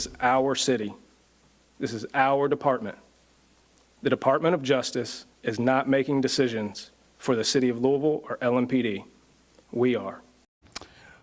This is our city. This is our department. The Department of Justice is not making decisions for the city of Louisville or LMPD. We are.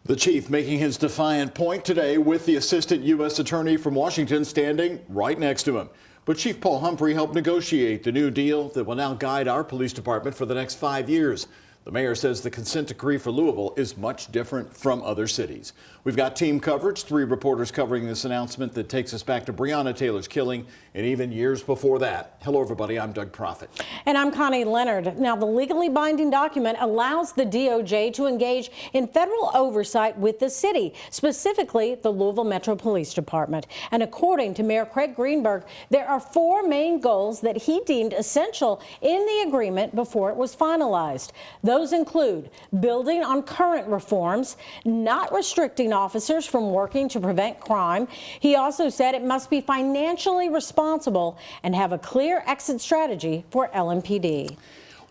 The chief making his defiant point today with the assistant U.S. attorney from Washington standing right next to him. But Chief Paul Humphrey helped negotiate the new deal that will now guide our police department for the next 5 years. The mayor says the consent decree for Louisville is much different from other cities. We've got team coverage, 3 reporters covering this announcement that takes us back to Breonna Taylor's killing and even years before that. Hello, everybody. I'm Doug Proffitt. And I'm Connie Leonard. Now, the legally binding document allows the DOJ to engage in federal oversight with the city, specifically the Louisville Metro Police Department. And according to Mayor Craig Greenberg, there are 4 main goals that he deemed essential in the agreement before it was finalized. Those include building on current reforms, not restricting officers from working to prevent crime. He also said it must be financially responsible and have a clear exit strategy for LMPD.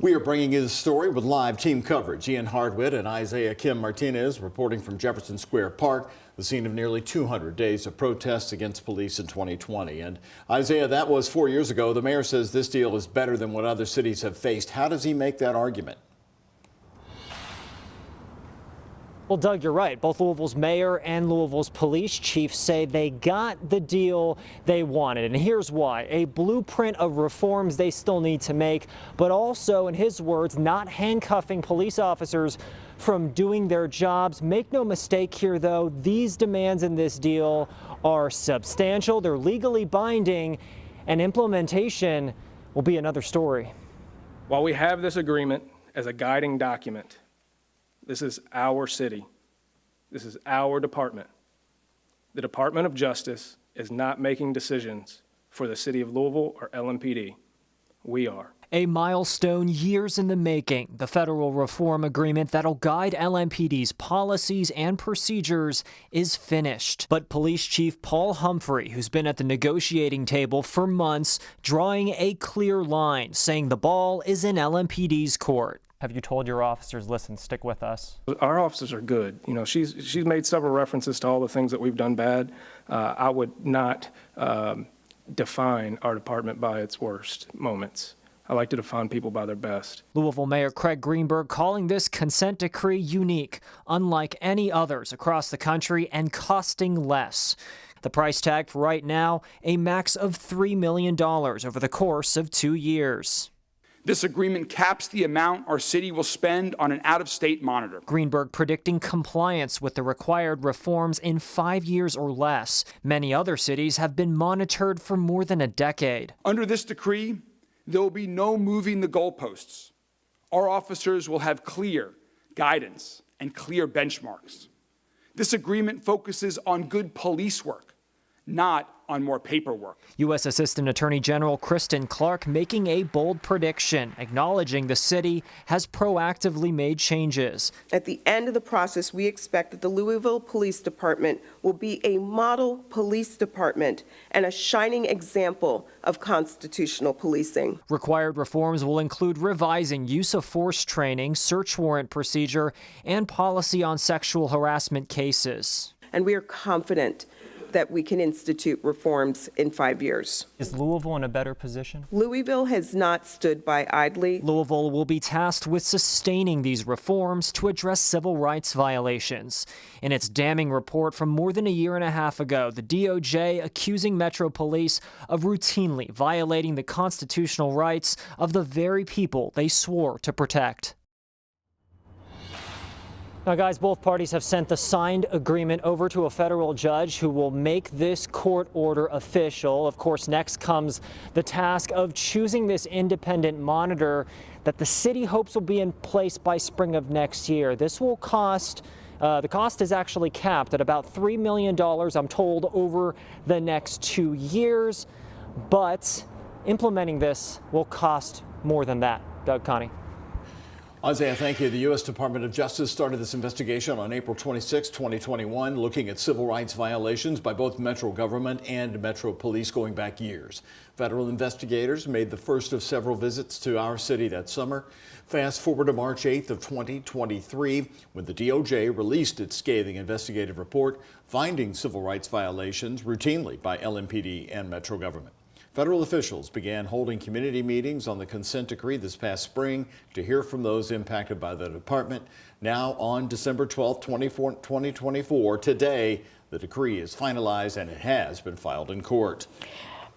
We are bringing you this story with live team coverage. Ian Hardwitt and Isaiah Kim Martinez reporting from Jefferson Square Park, the scene of nearly 200 days of protests against police in 2020. And Isaiah, that was 4 years ago. The mayor says this deal is better than what other cities have faced. How does he make that argument? Well, Doug, you're right. Both Louisville's mayor and Louisville's police chief say they got the deal they wanted. And here's why. A blueprint of reforms they still need to make, but also, in his words, not handcuffing police officers from doing their jobs. Make no mistake here, though, these demands in this deal are substantial. They're legally binding, and implementation will be another story. While we have this agreement as a guiding document, this is our city. This is our department. The Department of Justice is not making decisions for the city of Louisville or LMPD. We are. A milestone years in the making, the federal reform agreement that'll guide LMPD's policies and procedures is finished. But Police Chief Paul Humphrey, who's been at the negotiating table for months, drawing a clear line, saying the ball is in LMPD's court. Have you told your officers, listen, stick with us? Our officers are good. You know, she's made several references to all the things that we've done bad. I would not define our department by its worst moments. I like to define people by their best. Louisville Mayor Craig Greenberg calling this consent decree unique, unlike any others across the country, and costing less. The price tag for right now, a max of $3 million over the course of 2 years. This agreement caps the amount our city will spend on an out-of-state monitor. Greenberg predicting compliance with the required reforms in 5 years or less. Many other cities have been monitored for more than a decade. Under this decree, there will be no moving the goalposts. Our officers will have clear guidance and clear benchmarks. This agreement focuses on good police work, not on more paperwork. U.S. Assistant Attorney General Kristen Clark making a bold prediction, acknowledging the city has proactively made changes. At the end of the process, we expect that the Louisville Police Department will be a model police department and a shining example of constitutional policing. Required reforms will include revising use of force training, search warrant procedure, and policy on sexual harassment cases. And we are confident that we can institute reforms in 5 years. Is Louisville in a better position? Louisville has not stood by idly. Louisville will be tasked with sustaining these reforms to address civil rights violations. In its damning report from more than a year and a half ago, the DOJ accusing Metro Police of routinely violating the constitutional rights of the very people they swore to protect. Now, guys, both parties have sent the signed agreement over to a federal judge who will make this court order official. Of course, next comes the task of choosing this independent monitor that the city hopes will be in place by spring of next year. This will cost, the cost is actually capped at about $3 million, I'm told, over the next 2 years. But implementing this will cost more than that. Doug, Connie. Isaiah, thank you. The U.S. Department of Justice started this investigation on April 26, 2021, looking at civil rights violations by both Metro government and Metro police going back years. Federal investigators made the first of several visits to our city that summer. Fast forward to March 8th of 2023, when the DOJ released its scathing investigative report, finding civil rights violations routinely by LMPD and Metro government. Federal officials began holding community meetings on the consent decree this past spring to hear from those impacted by the department. Now on December 12, 2024, today, the decree is finalized and it has been filed in court.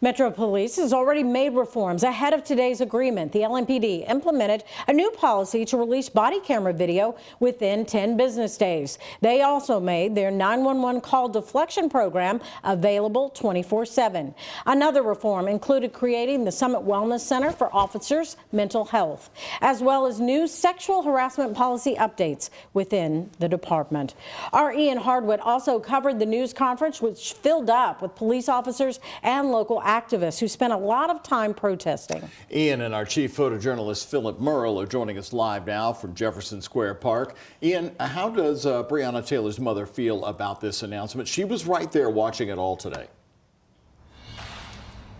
Metro Police has already made reforms ahead of today's agreement. The LMPD implemented a new policy to release body camera video within 10 business days. They also made their 911 call deflection program available 24/7. Another reform included creating the Summit Wellness Center for Officers' Mental Health, as well as new sexual harassment policy updates within the department. Our Ian Hardwitt also covered the news conference, which filled up with police officers and local activists who spent a lot of time protesting. Ian and our chief photojournalist Philip Merle are joining us live now from Jefferson Square Park. Ian, how does Breonna Taylor's mother feel about this announcement? She was right there watching it all today.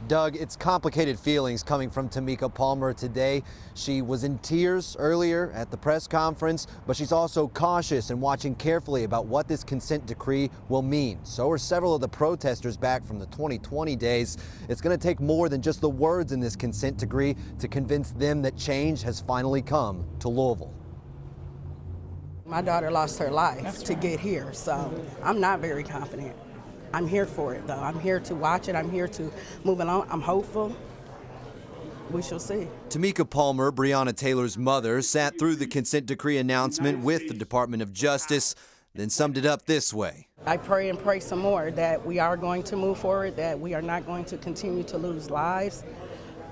Doug, it's complicated feelings coming from Tamika Palmer today. She was in tears earlier at the press conference, but she's also cautious and watching carefully about what this consent decree will mean. So are several of the protesters back from the 2020 days. It's going to take more than just the words in this consent decree to convince them that change has finally come to Louisville. My daughter lost her life to get here, so I'm not very confident. I'm here for it, though. I'm here to watch it. I'm here to move along. I'm hopeful. We shall see. Tamika Palmer, Breonna Taylor's mother, sat through the consent decree announcement with the Department of Justice, then summed it up this way. I pray and pray some more that we are going to move forward, that we are not going to continue to lose lives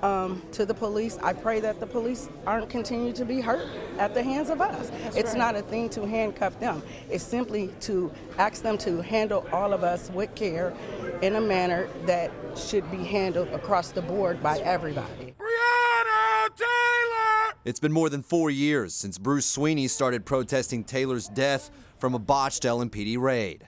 to the police. I pray that the police aren't continue to be hurt at the hands of us. It's not a thing to handcuff them. It's simply to ask them to handle all of us with care in a manner that should be handled across the board by everybody. Breonna Taylor! It's been more than 4 years since Bruce Sweeney started protesting Taylor's death from a botched LMPD raid.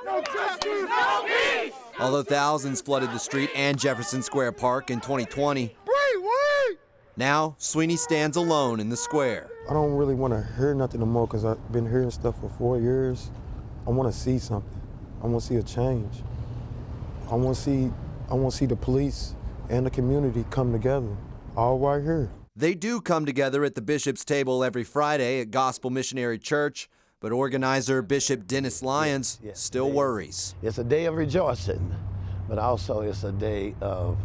No justice, no peace! Although thousands flooded the street and Jefferson Square Park in 2020, now Sweeney stands alone in the square. I don't really want to hear nothing no more because I've been hearing stuff for 4 years. I want to see something. I want to see a change. I want to see the police and the community come together, all right here. They do come together at the Bishop's table every Friday at Gospel Missionary Church, but organizer Bishop Dennis Lyons still worries. It's a day of rejoicing, but also it's a day of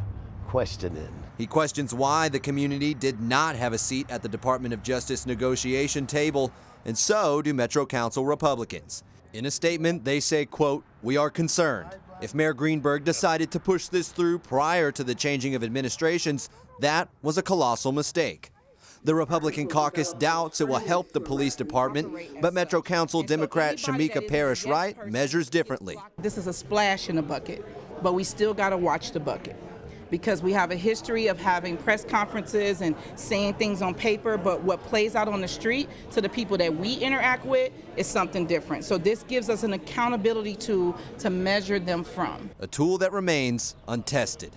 questioning. He questions why the community did not have a seat at the Department of Justice negotiation table, and so do Metro Council Republicans. In a statement, they say, quote, "We are concerned. If Mayor Greenberg decided to push this through prior to the changing of administrations, that was a colossal mistake." The Republican caucus doubts it will help the police department, but Metro Council Democrat Shamika Parrish-Wright measures differently. This is a splash in the bucket, but we still got to watch the bucket because we have a history of having press conferences and saying things on paper, but what plays out on the street to the people that we interact with is something different. So this gives us an accountability tool to measure them from. A tool that remains untested.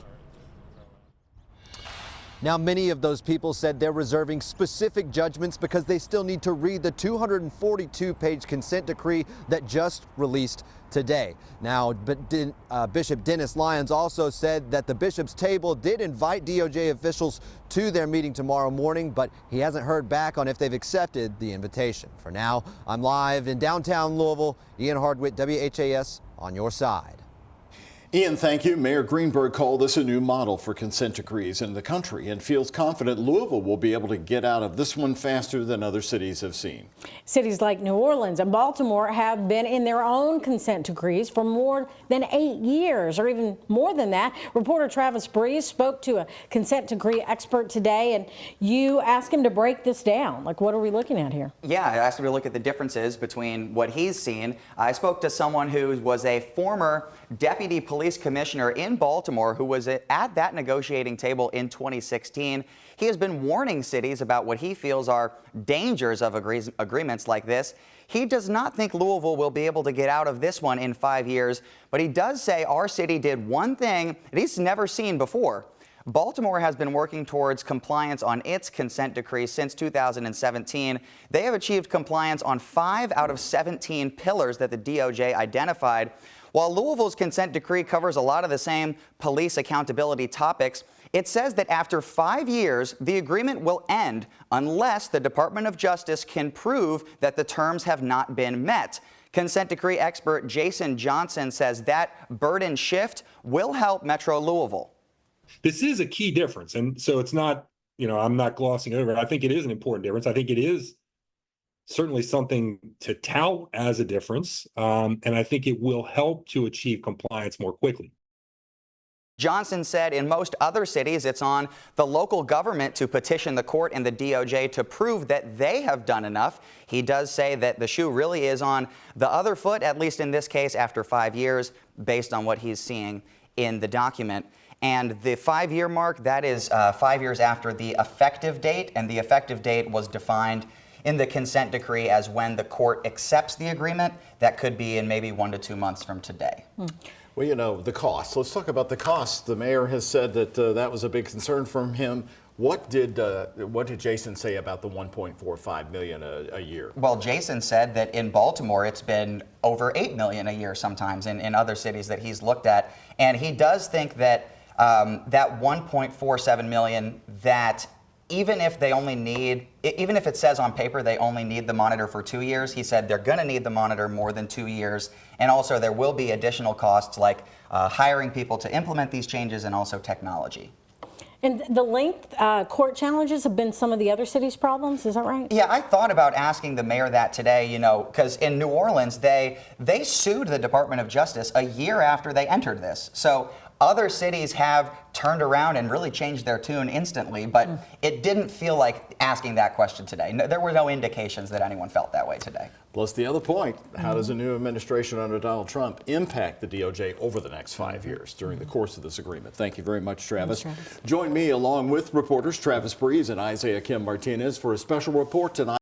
Now, many of those people said they're reserving specific judgments because they still need to read the 242-page consent decree that just released today. Now, Bishop Dennis Lyons also said that the Bishop's table did invite DOJ officials to their meeting tomorrow morning, but he hasn't heard back on if they've accepted the invitation. For now, I'm live in downtown Louisville. Ian Hardwitt, WHAS, on your side. Ian, thank you. Mayor Greenberg called this a new model for consent decrees in the country and feels confident Louisville will be able to get out of this one faster than other cities have seen. Cities like New Orleans and Baltimore have been in their own consent decrees for more than 8 years, or even more than that. Reporter Travis Breeze spoke to a consent decree expert today, and you asked him to break this down. Like, what are we looking at here? Yeah, I asked him to look at the differences between what he's seen. I spoke to someone who was a former deputy police police commissioner in Baltimore who was at that negotiating table in 2016. He has been warning cities about what he feels are dangers of agreements like this. He does not think Louisville will be able to get out of this one in 5 years, but he does say our city did one thing that he's never seen before. Baltimore has been working towards compliance on its consent decree since 2017. They have achieved compliance on 5 out of 17 pillars that the DOJ identified. While Louisville's consent decree covers a lot of the same police accountability topics, it says that after 5 years, the agreement will end unless the Department of Justice can prove that the terms have not been met. Consent decree expert Jason Johnson says that burden shift will help Metro Louisville. This is a key difference. And so it's not, I'm not glossing over it. I think it is an important difference. I think it is certainly something to tout as a difference. And I think it will help to achieve compliance more quickly. Johnson said in most other cities, it's on the local government to petition the court and the DOJ to prove that they have done enough. He does say that the shoe really is on the other foot, at least in this case, after 5 years, based on what he's seeing in the document. And the 5-year mark, that is 5 years after the effective date, and the effective date was defined in the consent decree as when the court accepts the agreement. That could be in maybe 1 to 2 months from today. Well, the cost. Let's talk about the cost. The mayor has said that that was a big concern from him. What did Jason say about the $1.45 million a year? Well, Jason said that in Baltimore, it's been over $8 million a year sometimes in other cities that he's looked at. And he does think that that $1.47 million, that even if it says on paper they only need the monitor for 2 years, he said they're going to need the monitor more than 2 years. And also there will be additional costs like hiring people to implement these changes and also technology. And the length court challenges have been some of the other cities' problems, is that right? Yeah, I thought about asking the mayor that today, because in New Orleans, they sued the Department of Justice a year after they entered this. So other cities have turned around and really changed their tune instantly, but it didn't feel like asking that question today. No, there were no indications that anyone felt that way today. Plus the other point, how does a new administration under Donald Trump impact the DOJ over the next 5 years during the course of this agreement? Thank you very much, Travis. Join me along with reporters Travis Breeze and Isaiah Kim Martinez for a special report tonight.